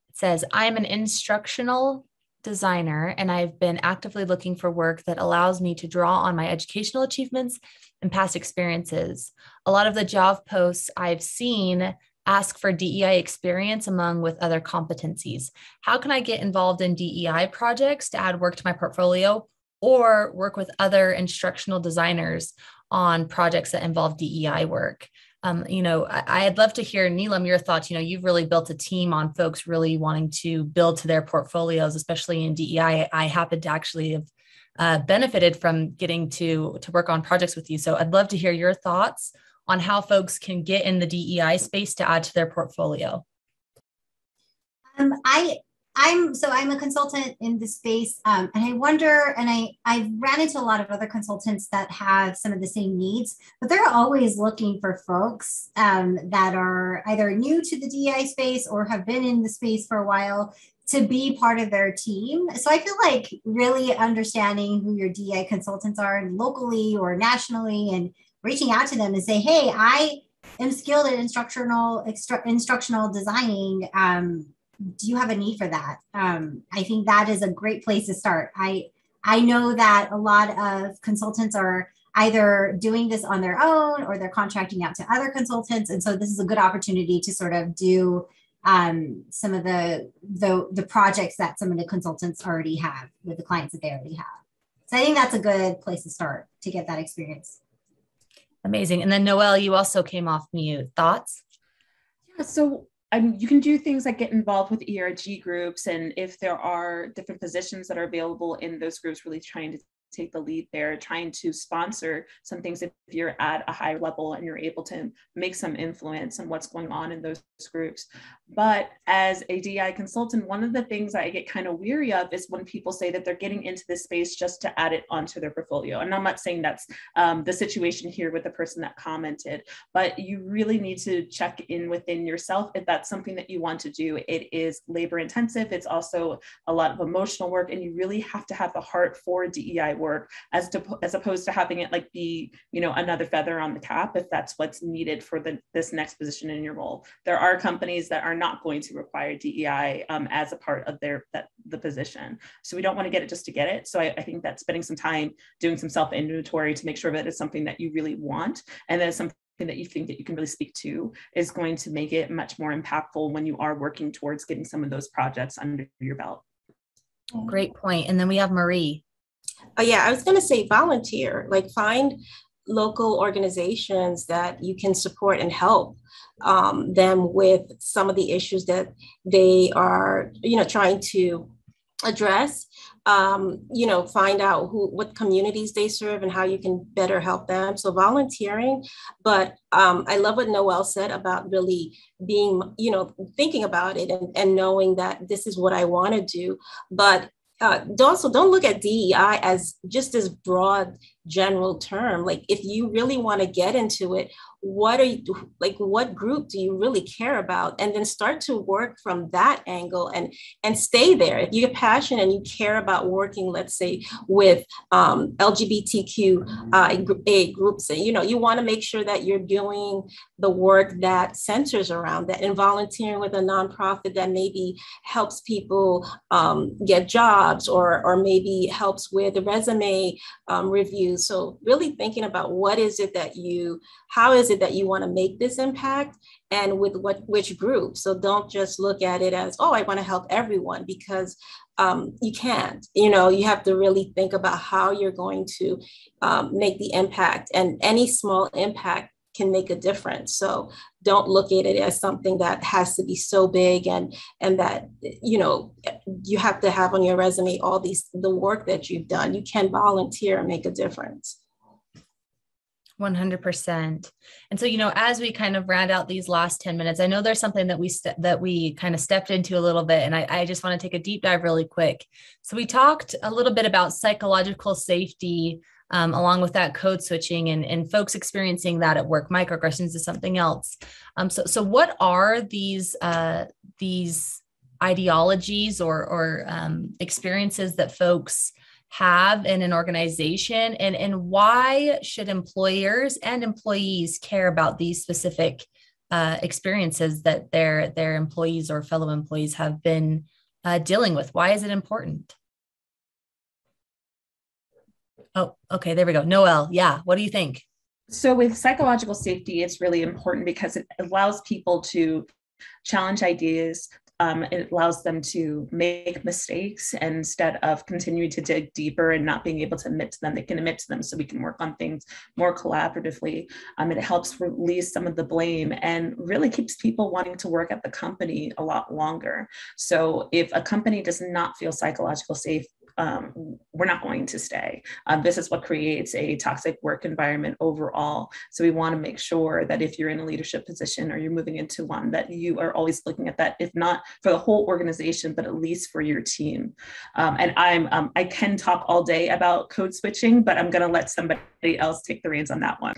It says, I am an instructional designer, and I've been actively looking for work that allows me to draw on my educational achievements and past experiences. A lot of the job posts I've seen ask for DEI experience among with other competencies. How can I get involved in DEI projects to add work to my portfolio, or work with other instructional designers on projects that involve DEI work? I'd love to hear, Neelam, your thoughts. You've really built a team on folks really wanting to build to their portfolios, especially in DEI. I happen to actually have benefited from getting to work on projects with you. So I'd love to hear your thoughts on how folks can get in the DEI space to add to their portfolio. I'm a consultant in this space, and I wonder, and I've ran into a lot of other consultants that have some of the same needs, but they're always looking for folks that are either new to the DEI space or have been in the space for a while to be part of their team. So I feel like really understanding who your DEI consultants are locally or nationally and reaching out to them and say, hey, I am skilled at instructional designing. Do you have a need for that? I think that is a great place to start. I know that a lot of consultants are either doing this on their own or they're contracting out to other consultants. And so this is a good opportunity to sort of do some of the projects that some of the consultants already have with the clients that they already have. So I think that's a good place to start to get that experience. Amazing. And then Noelle, you also came off mute. Thoughts? Yeah, so you can do things like get involved with ERG groups, and if there are different positions that are available in those groups, really trying to take the lead there, trying to sponsor some things if you're at a high level and you're able to make some influence on what's going on in those groups. But as a DEI consultant, one of the things I get kind of weary of is when people say that they're getting into this space just to add it onto their portfolio. And I'm not saying that's the situation here with the person that commented, but you really need to check in within yourself if that's something that you want to do. It is labor intensive. It's also a lot of emotional work, and you really have to have the heart for DEI work as opposed to having it like be, another feather on the cap if that's what's needed for this next position in your role. There are companies that are not going to require DEI as a part of the position. So we don't want to get it just to get it. So I think that spending some time doing some self-inventory to make sure that it's something that you really want, and that it's something that you think that you can really speak to, is going to make it much more impactful when you are working towards getting some of those projects under your belt. Great point. And then we have Marie. Yeah, I was going to say volunteer, like find local organizations that you can support and help them with some of the issues that they are, trying to address. Find out what communities they serve and how you can better help them. So volunteering, but I love what Noelle said about really being, thinking about it and knowing that this is what I want to do. But don't look at DEI as just this broad general term. Like if you really want to get into it, what group do you really care about? And then start to work from that angle and stay there. If you get passionate and you care about working, let's say with LGBTQ groups, you want to make sure that you're doing the work that centers around that, and volunteering with a nonprofit that maybe helps people get jobs or maybe helps with the resume review. So really thinking about how is it that you want to make this impact, and with which group. So don't just look at it as, I want to help everyone, because you can't. You have to really think about how you're going to make the impact, and any small impact can make a difference. So don't look at it as something that has to be so big and that, you have to have on your resume the work that you've done. You can volunteer and make a difference. 100%. And so, as we kind of round out these last 10 minutes, I know there's something that we kind of stepped into a little bit, and I just want to take a deep dive really quick. So we talked a little bit about psychological safety, along with that code switching and folks experiencing that at work. Microaggressions is something else. So what are these ideologies or experiences that folks have in an organization, and why should employers and employees care about these specific experiences that their employees or fellow employees have been dealing with? Why is it important? Oh, okay, there we go. Noelle, yeah, what do you think? So with psychological safety, it's really important because it allows people to challenge ideas. It allows them to make mistakes, and instead of continuing to dig deeper and not being able to admit to them, they can admit to them so we can work on things more collaboratively. It helps release some of the blame and really keeps people wanting to work at the company a lot longer. So if a company does not feel psychologically safe we're not going to stay. This is what creates a toxic work environment overall. So we want to make sure that if you're in a leadership position or you're moving into one, that you are always looking at that, if not for the whole organization, but at least for your team. And I can talk all day about code switching, but I'm going to let somebody else take the reins on that one.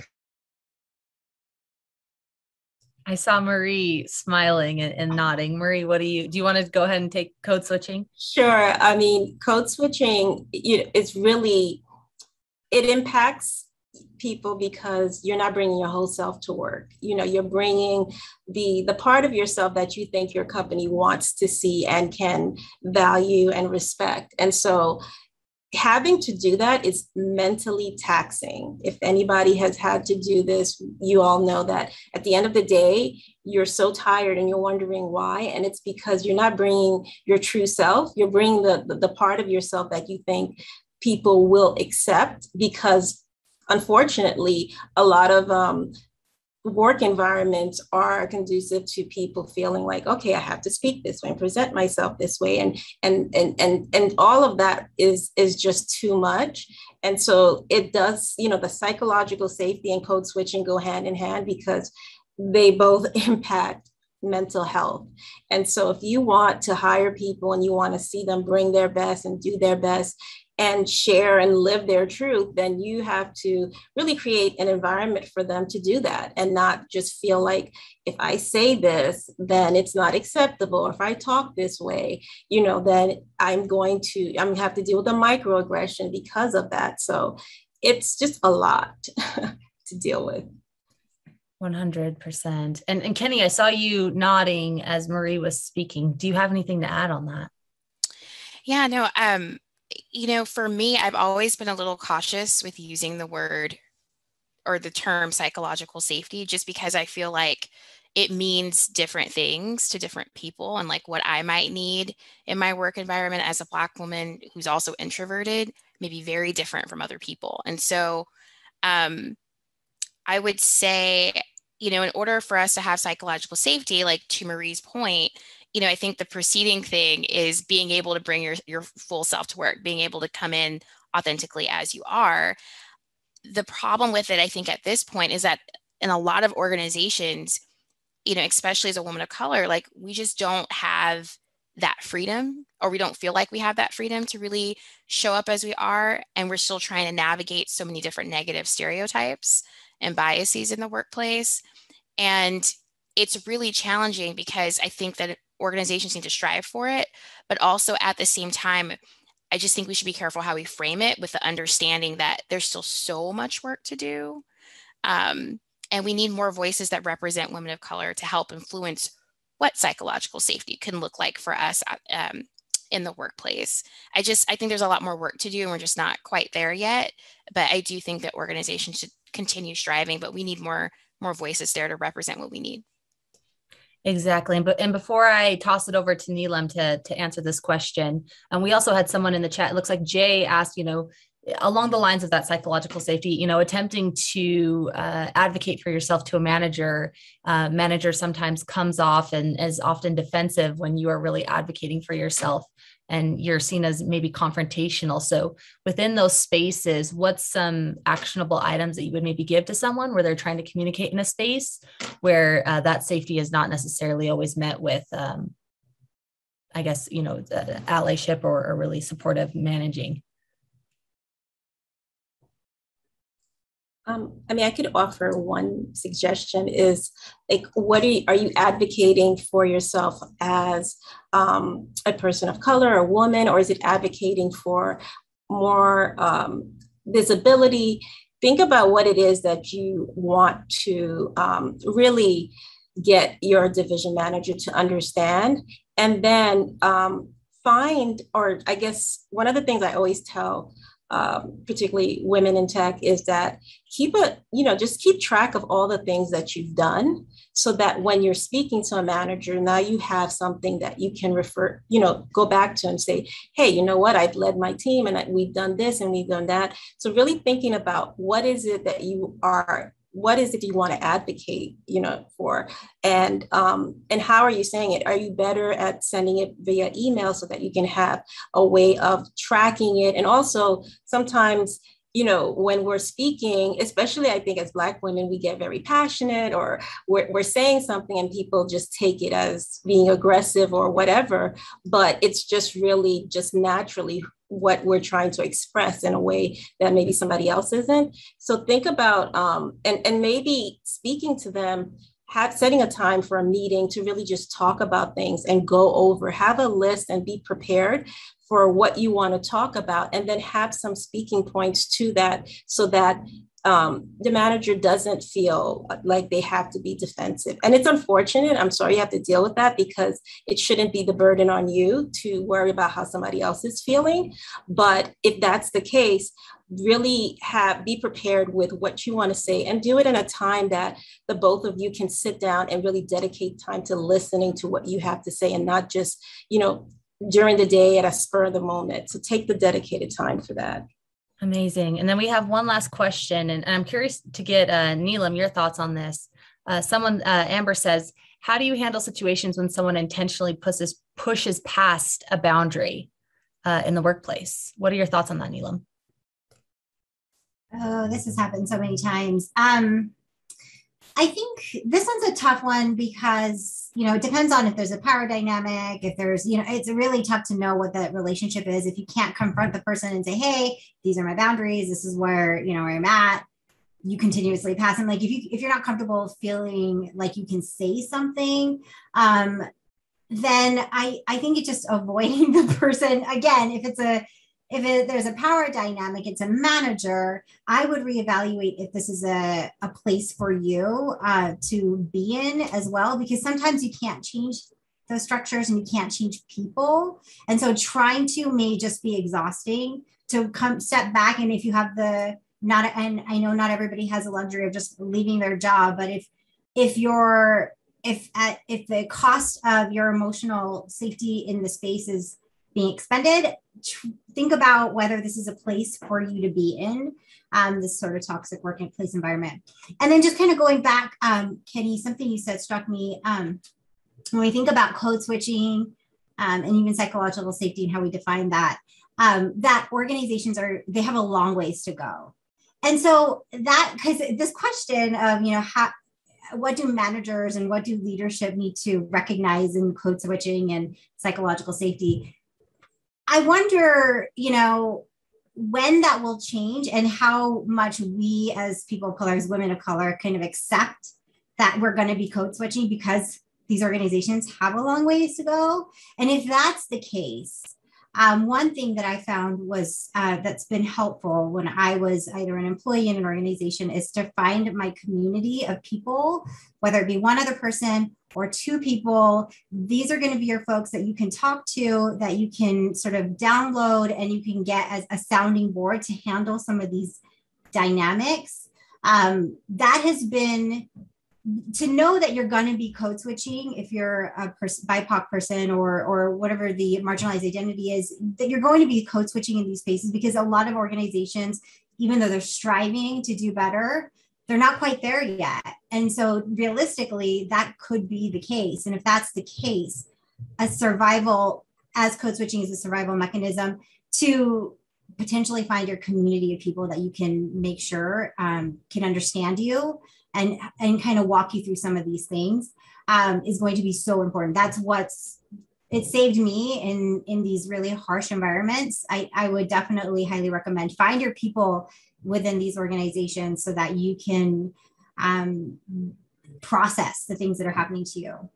I saw Marie smiling and nodding. Marie, do you want to go ahead and take code switching? Sure. I mean, code switching, it's really, it impacts people because you're not bringing your whole self to work. You're bringing the part of yourself that you think your company wants to see and can value and respect. And so having to do that is mentally taxing. If anybody has had to do this, you all know that at the end of the day, you're so tired and you're wondering why. And it's because you're not bringing your true self. You're bringing the part of yourself that you think people will accept, because unfortunately, a lot of work environments are conducive to people feeling like, okay, I have to speak this way and present myself this way. And all of that is just too much. And so it does, the psychological safety and code switching go hand in hand because they both impact mental health. And so if you want to hire people and you want to see them bring their best and do their best and share and live their truth, then you have to really create an environment for them to do that and not just feel like, if I say this, then it's not acceptable. Or if I talk this way, then I'm going to have to deal with a microaggression because of that. So it's just a lot to deal with. 100%. And Keni, I saw you nodding as Marie was speaking. Do you have anything to add on that? Yeah, no, for me, I've always been a little cautious with using the word or the term psychological safety, just because I feel like it means different things to different people. And like what I might need in my work environment as a Black woman who's also introverted may be very different from other people. And so I would say, in order for us to have psychological safety, like to Marie's point, I think the preceding thing is being able to bring your full self to work, being able to come in authentically as you are. The problem with it, I think at this point, is that in a lot of organizations, especially as a woman of color, like we just don't have that freedom, or we don't feel like we have that freedom to really show up as we are. And we're still trying to navigate so many different negative stereotypes and biases in the workplace. And it's really challenging because I think that organizations need to strive for it, but also at the same time, I just think we should be careful how we frame it, with the understanding that there's still so much work to do. And we need more voices that represent women of color to help influence what psychological safety can look like for us in the workplace. I think there's a lot more work to do and we're just not quite there yet, but I do think that organizations should continue striving, but we need more voices there to represent what we need. Exactly. And before I toss it over to Neelam to answer this question, and we also had someone in the chat, it looks like Jay asked, along the lines of that psychological safety, attempting to advocate for yourself to a manager. Manager sometimes comes off and is often defensive when you are really advocating for yourself and you're seen as maybe confrontational. So within those spaces, what's some actionable items that you would maybe give to someone where they're trying to communicate in a space where that safety is not necessarily always met with, allyship or really supportive managing? I could offer one suggestion is like, what are you advocating for yourself as a person of color, a woman, or is it advocating for more visibility? Think about what it is that you want to really get your division manager to understand, and then find, or I guess one of the things I always tell particularly women in tech, is that just keep track of all the things that you've done, so that when you're speaking to a manager, now you have something that you can go back to and say, hey, you know what, I've led my team and we've done this and we've done that. So really thinking about what is it that you are what is it you want to advocate, for? And how are you saying it? Are you better at sending it via email so that you can have a way of tracking it? And also sometimes, when we're speaking, especially I think as Black women, we get very passionate, or we're saying something and people just take it as being aggressive or whatever, but it's just really just naturally what we're trying to express in a way that maybe somebody else isn't. So think about, and maybe speaking to them, setting a time for a meeting to really just talk about things and go over, have a list and be prepared for what you want to talk about, and then have some speaking points to that so that the manager doesn't feel like they have to be defensive. And it's unfortunate. I'm sorry you have to deal with that, because it shouldn't be the burden on you to worry about how somebody else is feeling. But if that's the case, really be prepared with what you want to say, and do it in a time that the both of you can sit down and really dedicate time to listening to what you have to say, and not just, during the day at a spur of the moment. So take the dedicated time for that. Amazing. And then we have one last question, and I'm curious to get Neelam, your thoughts on this. Amber says, how do you handle situations when someone intentionally pushes past a boundary in the workplace? What are your thoughts on that, Neelam? Oh, this has happened so many times. I think this one's a tough one because, it depends on if there's a power dynamic, if there's, it's really tough to know what that relationship is. If you can't confront the person and say, hey, these are my boundaries, this is where, where I'm at, you continuously pass them. Like if you're not comfortable feeling like you can say something, then I think it's just avoiding the person. Again, there's a power dynamic, it's a manager, I would reevaluate if this is a place for you to be in as well, because sometimes you can't change those structures and you can't change people. And so trying to may just be exhausting to step back. And if you have and I know not everybody has the luxury of just leaving their job, but if the cost of your emotional safety in the space is being expended, think about whether this is a place for you to be in, this sort of toxic workplace environment. And then just kind of going back, Keni, something you said struck me. When we think about code switching and even psychological safety and how we define that, that organizations they have a long ways to go. And so because this question of, what do managers and what do leadership need to recognize in code switching and psychological safety? I wonder, when that will change and how much we as people of color, as women of color, kind of accept that we're going to be code switching because these organizations have a long ways to go. And if that's the case, one thing that I found was that's been helpful when I was either an employee in an organization is to find my community of people, whether it be one other person or two people. These are going to be your folks that you can talk to, that you can sort of download, and you can get as a sounding board to handle some of these dynamics. That has been to know that you're going to be code switching if you're a BIPOC person or whatever the marginalized identity is, that you're going to be code switching in these spaces, because a lot of organizations, even though they're striving to do better, they're not quite there yet. And so realistically, that could be the case. And if that's the case, code switching is a survival mechanism to potentially find your community of people that you can make sure can understand you and kind of walk you through some of these things is going to be so important. That's it saved me in these really harsh environments. I would definitely highly recommend find your people within these organizations so that you can process the things that are happening to you.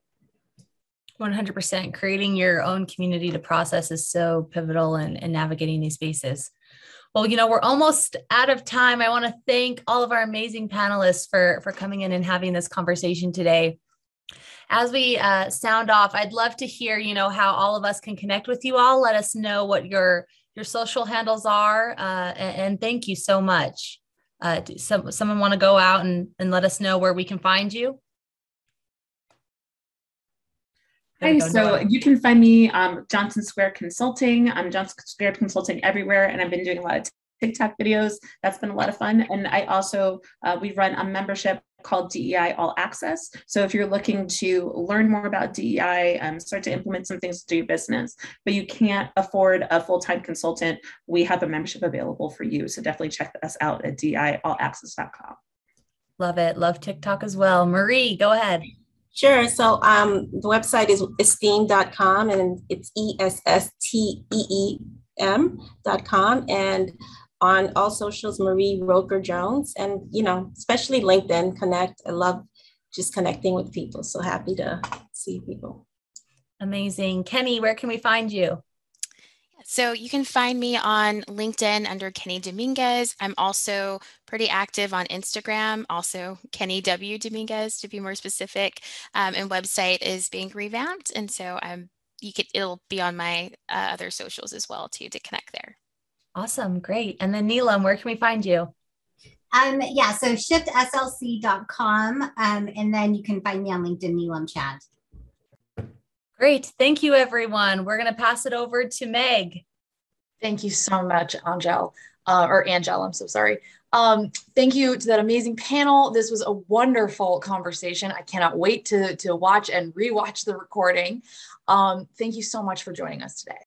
100%. Creating your own community to process is so pivotal in navigating these spaces. Well, we're almost out of time. I want to thank all of our amazing panelists for coming in and having this conversation today. As we sound off, I'd love to hear, how all of us can connect with you all. Let us know what your social handles are. And thank you so much. Someone want to go out and let us know where we can find you? Hi, so you can find me Johnson Square Consulting. I'm Johnson Square Consulting everywhere, and I've been doing a lot of TikTok videos. That's been a lot of fun. And I also, we run a membership called DEI All Access. So if you're looking to learn more about DEI, start to implement some things to do your business, but you can't afford a full-time consultant, we have a membership available for you. So definitely check us out at DEIallaccess.com. Love it. Love TikTok as well. Marie, go ahead. Sure. So the website is Essteem.com, and it's ESSTEEM.com. And on all socials, Marie Roker-Jones, and, you know, especially LinkedIn Connect. I love just connecting with people. So happy to see people. Amazing. Keni, where can we find you? So you can find me on LinkedIn under Keni Dominguez. I'm also pretty active on Instagram, also Keni W. Dominguez to be more specific. And website is being revamped. And so it'll be on my other socials as well too, to connect there. Awesome. Great. And then Neelam, where can we find you? Yeah, so shiftslc.com. And then you can find me on LinkedIn, Neelam Chand. Great. Thank you, everyone. We're going to pass it over to Meg. Thank you so much, Angel, I'm so sorry. Thank you to that amazing panel. This was a wonderful conversation. I cannot wait to watch and rewatch the recording. Thank you so much for joining us today.